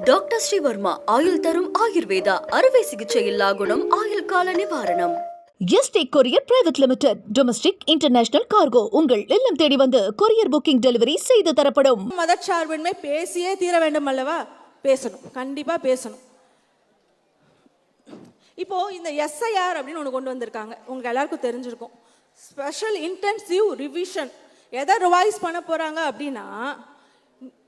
Doctor Sreevarma ஆயுள் தரும் ஆயுர்வேதா அறுவை சிகிச்சையில்லா குணம் ஆயுள் கால நிவாரணம். Yesterday courier private limited domestic international cargo உங்கள் இல்லம் தேடி வந்து கொரியர் புக்கிங் டெலிவரி செய்து தரப்படும். மதச்சார்பின்மை பேசியே தீர வேண்டும் அல்லவா? பேசணும், கண்டிப்பா பேசணும். இப்போ இந்த எஸ்ஐஆர் அப்படின்னு ஒன்று கொண்டு வந்திருக்காங்க, உங்களுக்கு எல்லாருக்கும் தெரிஞ்சிருக்கும். Special intensive revision. எதை ரிவைஸ் பண்ண போறாங்க அப்படின்னா,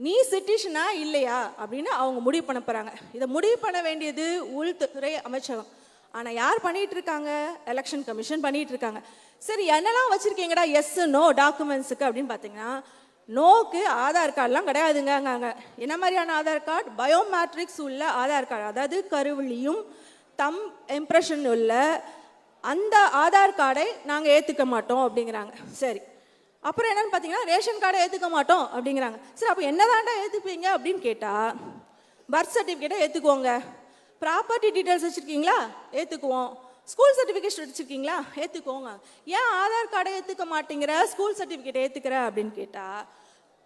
நீ சிட்டிசனா இல்லையா அப்படின்னு அவங்க முடிவு பண்ண போறாங்க. இதை முடிவு பண்ண வேண்டியது உள்துறை அமைச்சகம். ஆனால் யார் பண்ணிட்டு இருக்காங்க? எலெக்ஷன் கமிஷன் பண்ணிட்டு இருக்காங்க. சரி, என்னெல்லாம் வச்சிருக்கீங்கடா எஸ் நோ டாக்குமெண்ட்ஸுக்கு அப்படின்னு பார்த்தீங்கன்னா, நோக்கு ஆதார் கார்டெலாம் கிடையாதுங்க. அங்கே என்ன மாதிரியான ஆதார் கார்டு? பயோமேட்ரிக்ஸ் உள்ள ஆதார் கார்டு, அதாவது கருவிழியும் தம் இம்ப்ரெஷன் உள்ள அந்த ஆதார் கார்டை நாங்கள் ஏற்றுக்க மாட்டோம் அப்படிங்கிறாங்க. சரி, அப்புறம் என்னன்னு பார்த்தீங்கன்னா, ரேஷன் கார்டை ஏற்றுக்க மாட்டோம் அப்படிங்கிறாங்க. சரி, அப்போ என்னதாண்டா ஏற்றுப்பீங்க அப்படின்னு கேட்டால், பர்த் சர்டிஃபிகேட்டை ஏற்றுக்குவோங்க, ப்ராப்பர்ட்டி டீட்டெயில்ஸ் வச்சுருக்கீங்களா ஏற்றுக்குவோம், ஸ்கூல் சர்டிஃபிகேட் வச்சுருக்கீங்களா ஏற்றுக்குவோங்க. ஏன் ஆதார் கார்டை ஏற்றுக்க மாட்டேங்கிற, ஸ்கூல் சர்டிஃபிகேட் ஏற்றுக்கிற அப்படின்னு கேட்டால்,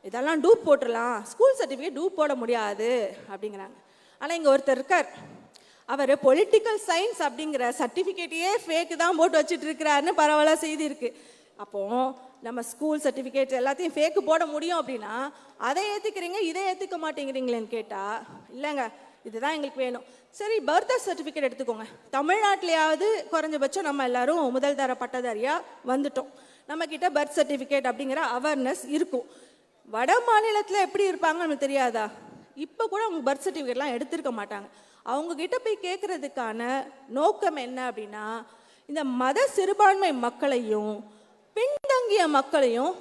இதெல்லாம் டூப் போட்டுடலாம், ஸ்கூல் சர்டிஃபிகேட் டூப் போட முடியாது அப்படிங்கிறாங்க. ஆனால் இங்கே ஒருத்தர் இருக்கார், அவர் பொலிட்டிக்கல் சயின்ஸ் அப்படிங்கிற சர்டிஃபிகேட்டையே ஃபேக்கு தான் போட்டு வச்சுட்டு இருக்கிறாருன்னு பரவாயில்ல செய்தி இருக்குது. அப்போது நம்ம ஸ்கூல் சர்டிஃபிகேட் எல்லாத்தையும் ஃபேக்கு போட முடியும் அப்படின்னா, அதை ஏற்றுக்கிறீங்க இதை ஏற்றுக்க மாட்டேங்கிறீங்களேன்னு கேட்டால், இல்லைங்க இதுதான் எங்களுக்கு வேணும். சரி, பர்த் சர்டிஃபிகேட் எடுத்துக்கோங்க. தமிழ்நாட்டிலையாவது குறைஞ்சபட்சம் நம்ம எல்லாரும் முதல் தர பட்டதாரியாக வந்துட்டோம், நம்மக்கிட்ட பர்த் சர்டிஃபிகேட் அப்படிங்கிற அவேர்னஸ் இருக்கும். வட மாநிலத்தில் எப்படி இருப்பாங்க நமக்கு தெரியாதா? இப்போ கூட அவங்க பர்த் சர்டிஃபிகேட்லாம் எடுத்திருக்க மாட்டாங்க. அவங்கக்கிட்ட போய் கேட்குறதுக்கான நோக்கம் என்ன அப்படின்னா, இந்த மத சிறுபான்மை மக்களையும் பின்தங்கிய மக்களையும்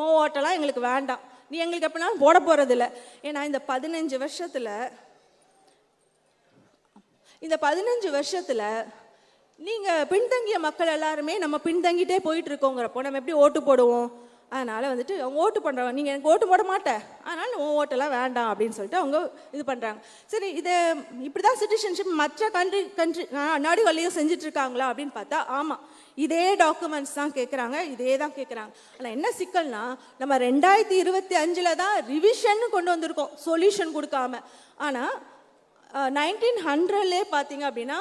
ஓட்டெல்லாம் எங்களுக்கு வேண்டாம், நீ எங்களுக்கு எப்படினாலும் போட போகிறதில்ல. ஏன்னா இந்த 15 வருஷத்தில் நீங்கள் பின்தங்கிய மக்கள் எல்லாருமே நம்ம பின்தங்கிட்டே போயிட்டு இருக்கோங்கிறப்போ நம்ம எப்படி ஓட்டு போடுவோம்? அதனால் வந்துட்டு அவங்க ஓட்டு பண்ணுறவங்க, நீங்கள் எனக்கு ஓட்டு போட மாட்டேன், அதனால் உன் ஓட்டெல்லாம் வேண்டாம் அப்படின்னு சொல்லிட்டு அவங்க இது பண்ணுறாங்க. சரி, இது இப்படி தான் சிட்டிசன்ஷிப் மற்ற கண்ட்ரி நாடுகள்லையும் செஞ்சிட்ருக்காங்களா அப்படின்னு பார்த்தா, ஆமாம், இதே டாக்குமெண்ட்ஸ் தான் கேட்குறாங்க, இதே தான் கேட்குறாங்க. ஆனால் என்ன சிக்கல்னா, நம்ம 2025 தான் ரிவிஷன் கொண்டு வந்திருக்கோம், சொல்யூஷன் கொடுக்காம. ஆனால் 1900 பார்த்தீங்க அப்படின்னா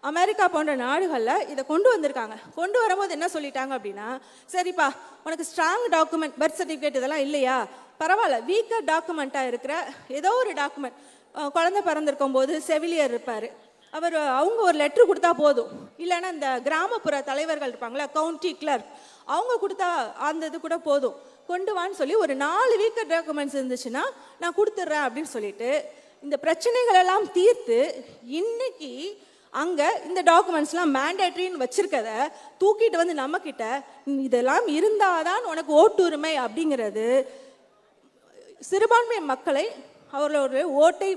அமெரிக்கா போன்ற நாடுகளில் இதை கொண்டு வந்திருக்காங்க. கொண்டு வரும்போது என்ன சொல்லிட்டாங்க அப்படின்னா, சரிப்பா உனக்கு ஸ்ட்ராங் டாக்குமெண்ட் பர்த் சர்டிஃபிகேட் இதெல்லாம் இல்லையா, பரவாயில்ல, வீக்கர் டாக்குமெண்ட்டாக இருக்கிற ஏதோ ஒரு டாக்குமெண்ட், குழந்தை பிறந்திருக்கும் போது செவிலியர் இருப்பார், அவங்க ஒரு லெட்ரு கொடுத்தா போதும், இல்லைன்னா இந்த கிராமப்புற தலைவர்கள் இருப்பாங்களா, கவுண்டி கிளர்க், அவங்க கொடுத்தா அந்த இது கூட போதும், கொண்டு வான்னு சொல்லி ஒரு 4 வீக்கர் டாக்குமெண்ட்ஸ் இருந்துச்சுன்னா நான் கொடுத்துட்றேன் அப்படின்னு சொல்லிட்டு இந்த பிரச்சனைகள் எல்லாம் தீர்த்து இன்னைக்கு அங்கே இந்த டாக்குமெண்ட்ஸ்லாம் மேண்டேட்ரின்னு வச்சிருக்கத தூக்கிட்டு வந்து நம்மக்கிட்ட இதெல்லாம் இருந்தாதான் உனக்கு ஓட்டுரிமை அப்படிங்கிறது சிறுபான்மை மக்களை அவர்களோட ஓட்டை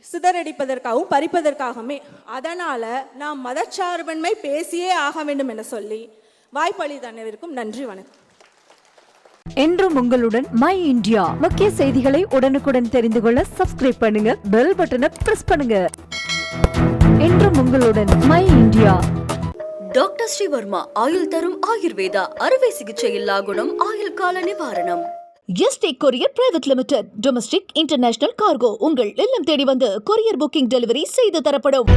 சிதறடிப்பதற்காகவும் பறிப்பதற்காகவுமே. அதனால் நாம் மதச்சார்பின்மை பேசியே ஆக வேண்டும் என சொல்லி வாய்ப்பளித்த அனைவருக்கும் நன்றி, வணக்கம். என்றும் உங்களுடன் மை இந்தியா. முக்கிய செய்திகளை உடனுக்குடன் தெரிந்து கொள்ள சப்ஸ்கிரைப் பண்ணுங்க, பெல் பட்டனை பிரஸ் பண்ணுங்க. என்றும் உங்களுடன் மை இந்தியா. டாக்டர் ஸ்ரீவர்மா ஆயுள் தரும் ஆயுர்வேதா அறுவை சிகிச்சையில்லா குணம் ஆயுள் கால நிவாரணம். Yesterday courier private limited domestic international cargo உங்கள் இல்லம் தேடி வந்து கொரியர் புக்கிங் டெலிவரி செய்து தரப்படும்.